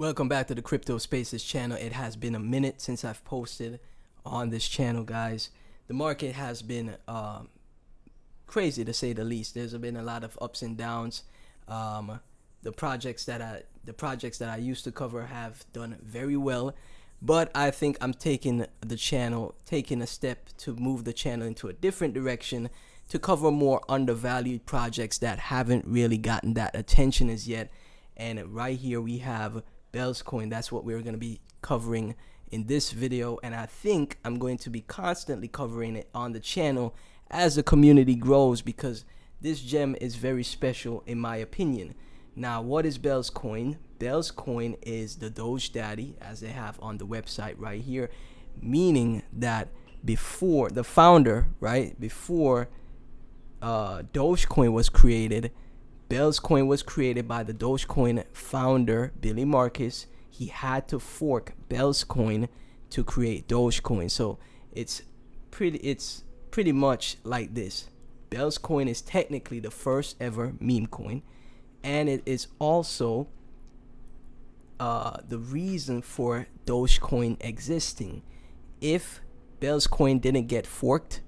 Welcome back to the Crypto Spaces channel. It has been a minute since I've posted on this channel, guys. The market has been crazy to say the least. There's been a lot of ups and downs. The projects that I used to cover have done very well, but I think I'm taking a step to move the channel into a different direction to cover more undervalued projects that haven't really gotten that attention as yet. And right here we have Belzcoin. That's what we're going to be covering in this video, and I think I'm going to be constantly covering it on the channel as the community grows, because this gem is very special in my opinion. Now, what is Belzcoin? Belzcoin is the Doge daddy, as they have on the website right here, meaning that before the founder, right, before Dogecoin was created, Belzcoin was created by the Dogecoin founder, Billy Marcus. He had to fork Belzcoin to create Dogecoin. So it's pretty much like this. Belzcoin is technically the first ever meme coin, and it is also the reason for Dogecoin existing. If Belzcoin didn't get forked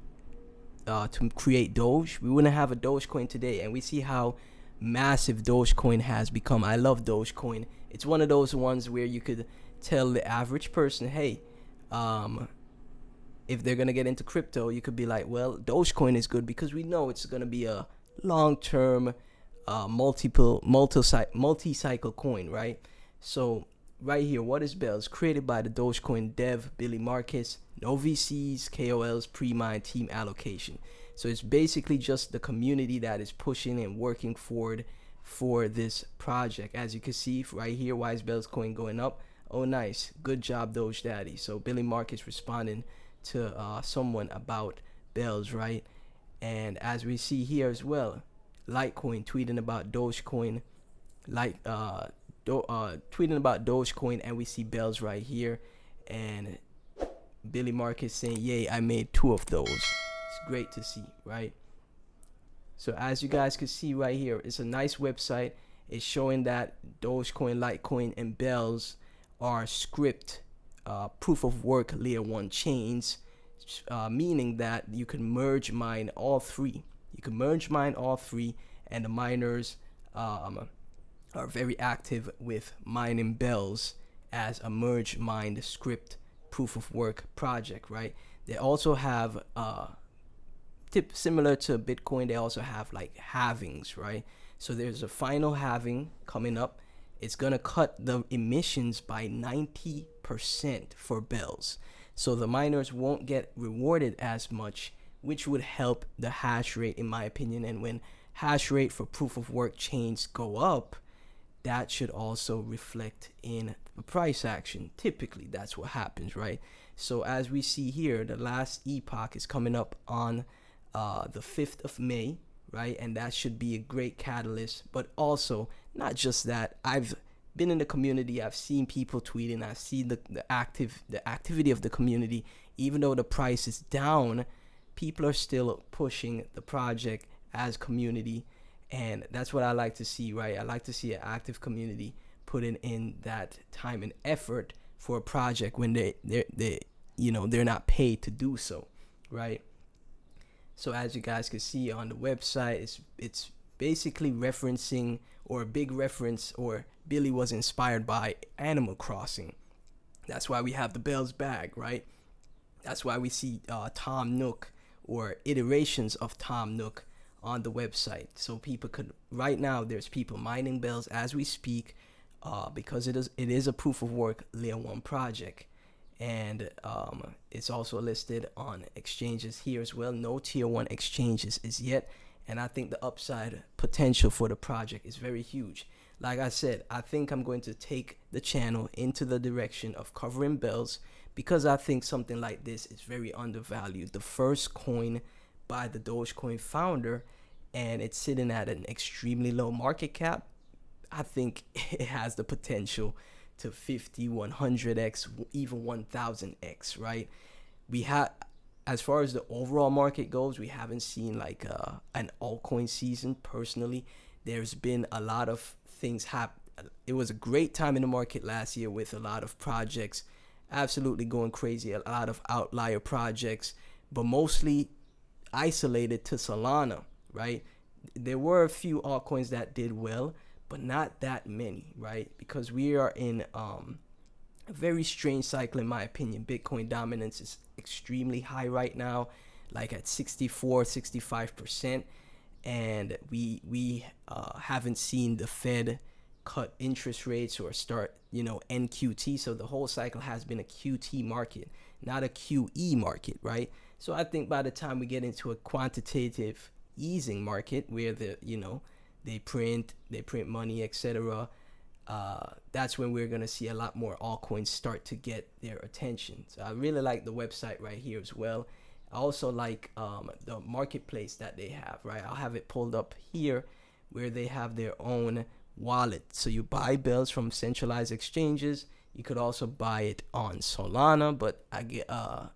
to create Doge, we wouldn't have a Dogecoin today. And we see how massive Dogecoin has become. I love Dogecoin. It's one of those ones where you could tell the average person, hey, if they're gonna get into crypto, you could be like, well, Dogecoin is good because we know it's gonna be a long-term multi-cycle coin, right? So right here, what is Belz? Created by the Dogecoin dev Billy Marcus. No VCs, KOLs, pre-mine, team allocation. So it's basically just the community that is pushing and working forward for this project. As you can see right here, why is Belzcoin going up? Oh, nice. Good job, Doge Daddy. So Billy Marcus responding to someone about Belz, right? And as we see here as well, Litecoin tweeting about Dogecoin, tweeting about Dogecoin, and we see Belz right here, and Billy Marcus saying, yay, I made 2 of those. It's great to see, right? So as you guys can see right here, it's a nice website. It's showing that Dogecoin, Litecoin, and Belz are script proof of work layer 1 chains, meaning that you can merge mine all 3. You can merge mine all 3, and the miners are very active with mining Belz as a merge mined script proof of work project, right? They also have similar to Bitcoin, they also have like halvings, right? So there's a final halving coming up. It's gonna cut the emissions by 90% for Belz, so the miners won't get rewarded as much, which would help the hash rate, in my opinion. And when hash rate for proof of work chains go up, that should also reflect in the price action. Typically that's what happens, right? So as we see here, the last epoch is coming up on the 5th of May, right? And that should be a great catalyst. But also, not just that, I've been in the community, I've seen people tweeting, I've seen the activity of the community. Even though the price is down, people are still pushing the project as community, and that's what I like to see, right? I like to see an active community putting in that time and effort for a project when they're not paid to do so, right? So as you guys can see on the website, it's basically referencing, or a big reference, or Billy was inspired by Animal Crossing. That's why we have the Belz bag, right? That's why we see Tom Nook or iterations of Tom Nook on the website. So people could, right now there's people mining Belz as we speak, because it is a proof of work layer 1 project. And it's also listed on exchanges here as well. No tier 1 exchanges is yet, and I think the upside potential for the project is very huge. Like I said, I think I'm going to take the channel into the direction of covering Belz, because I think something like this is very undervalued. The first coin by the Dogecoin founder, and it's sitting at an extremely low market cap. I think it has the potential to 50, 100x, even 1000x, right? We have, as far as the overall market goes, we haven't seen like an altcoin season. Personally, there's been a lot of things it was a great time in the market last year with a lot of projects absolutely going crazy, a lot of outlier projects, but mostly isolated to Solana, right? There were a few altcoins that did well, but not that many, right? Because we are in a very strange cycle, in my opinion. Bitcoin dominance is extremely high right now, like at 64-65%, and we haven't seen the Fed cut interest rates or start NQT. So the whole cycle has been a QT market, not a QE market, right? So I think by the time we get into a quantitative easing market where they print money, etc., that's when we're gonna see a lot more altcoins start to get their attention. So I really like the website right here as well. I also like the marketplace that they have, right? I'll have it pulled up here where they have their own wallet. So you buy bells from centralized exchanges. You could also buy it on Solana, but I get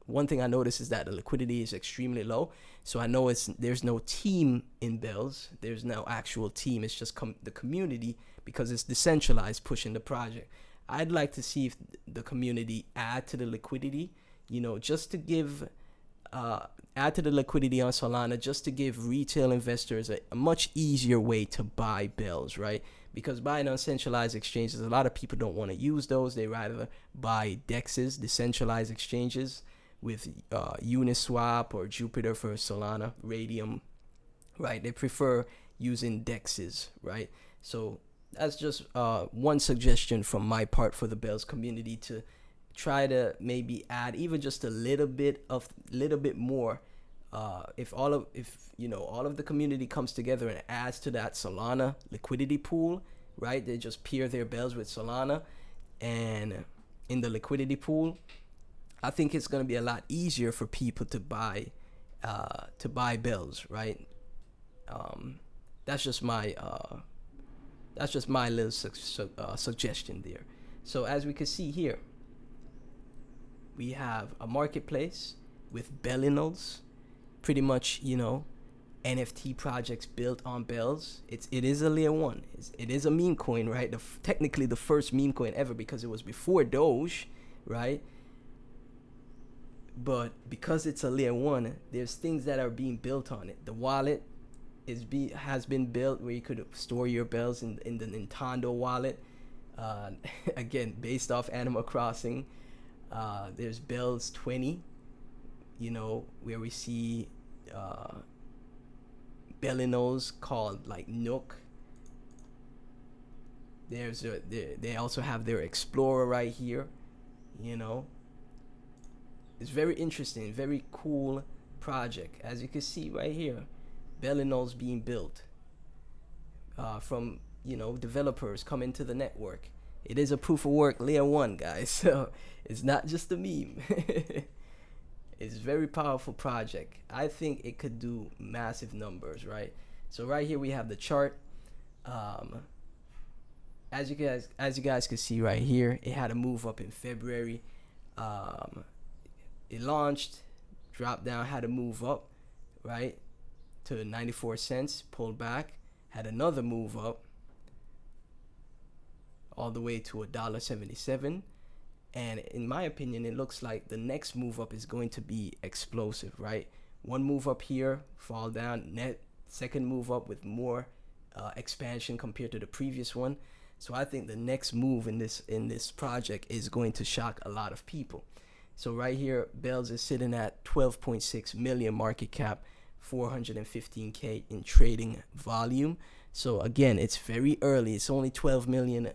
one thing I noticed is that the liquidity is extremely low. So I know there's no team in bells. There's no actual team. It's just the community, because it's decentralized, pushing the project. I'd like to see if the community add to the liquidity, just to give add to the liquidity on Solana, just to give retail investors a much easier way to buy bells, right? Because buying on centralized exchanges, a lot of people don't want to use those. They rather buy DEXs, decentralized exchanges, with Uniswap or Jupiter for Solana, Radium, right? They prefer using DEXs, right? So that's just one suggestion from my part for the bells community, to try to maybe add even just a little bit more. If all of the community comes together and adds to that Solana liquidity pool, right? They just pair their bells with Solana and in the liquidity pool, I think it's going to be a lot easier for people to buy bells, right? That's just my little suggestion there. So as we can see here, we have a marketplace with bellinals, pretty much, NFT projects built on bells. It is a layer one. It is a meme coin, right? Technically the first meme coin ever, because it was before Doge, right? But because it's a layer one, there's things that are being built on it. The wallet has been built where you could store your bells in the Nintendo wallet. Again, based off Animal Crossing. There's Bells 20, where we see bellinos called like Nook. They also have their Explorer right here. It's very interesting, very cool project. As you can see right here, bellinos being built from developers coming to the network. It is a proof of work layer one, guys. So it's not just a meme. It's a very powerful project. I think it could do massive numbers, right? So right here we have the chart. As you guys can see right here, it had a move up in February. It launched, dropped down, had a move up, right, to 94 cents, pulled back, had another move up all the way to $1.77. And in my opinion, it looks like the next move up is going to be explosive, right? One move up here, fall down, second move up with more expansion compared to the previous one. So I think the next move in this project is going to shock a lot of people. So right here, Bells is sitting at 12.6 million market cap, 415K in trading volume. So again, it's very early. It's only $12 million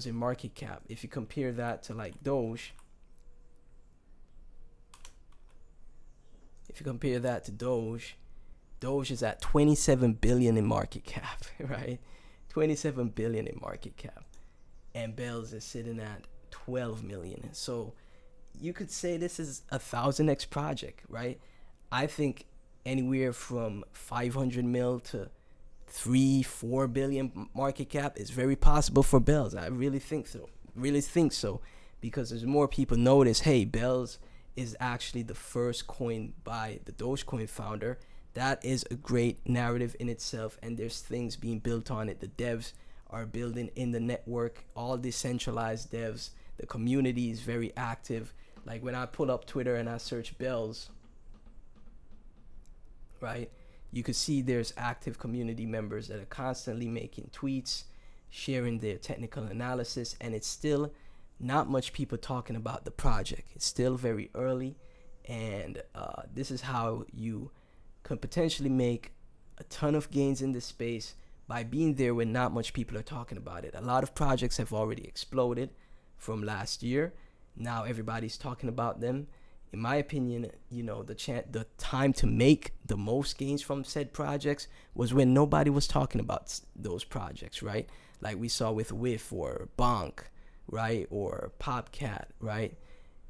in market cap. If you compare that to like Doge, Doge is at 27 billion in market cap, right? 27 billion in market cap, and Bells is sitting at 12 million. So you could say this is a 1000x project, right? I think anywhere from 500 mil to 3-4 billion market cap is very possible for Bells. I really think so, because as more people notice, hey, Bells is actually the first coin by the Dogecoin founder. That is a great narrative in itself, and there's things being built on it. The devs are building in the network, all decentralized devs. The community is very active. Like when I pull up Twitter and I search bells, right, you could see there's active community members that are constantly making tweets, sharing their technical analysis, and it's still not much people talking about the project. It's still very early, and this is how you could potentially make a ton of gains in this space, by being there when not much people are talking about it. A lot of projects have already exploded from last year. Now everybody's talking about them. In my opinion, the time to make the most gains from said projects was when nobody was talking about those projects, right? Like we saw with Whiff or Bonk, right? Or Popcat, right?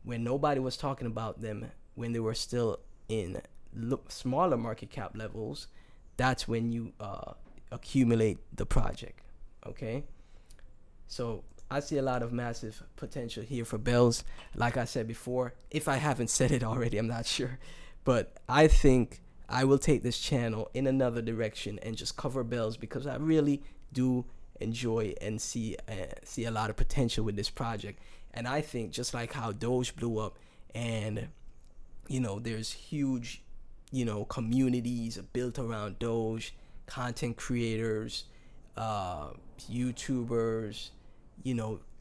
When nobody was talking about them, when they were still in smaller market cap levels, that's when you accumulate the project. Okay, so I see a lot of massive potential here for bells. Like I said before, if I haven't said it already, I'm not sure, but I think I will take this channel in another direction and just cover bells, because I really do enjoy and see a lot of potential with this project. And I think just like how Doge blew up, and there's huge communities built around Doge, content creators, YouTubers,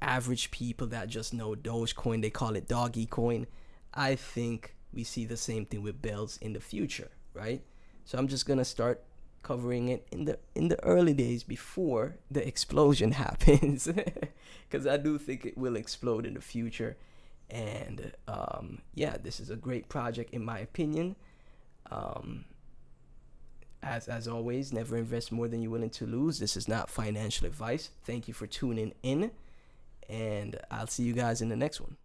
average people that just know Dogecoin, they call it dogecoin. I think we see the same thing with bells in the future, right? So I'm just gonna start covering it in the early days before the explosion happens, because I do think it will explode in the future. And this is a great project in my opinion. As always, never invest more than you're willing to lose. This is not financial advice. Thank you for tuning in, and I'll see you guys in the next one.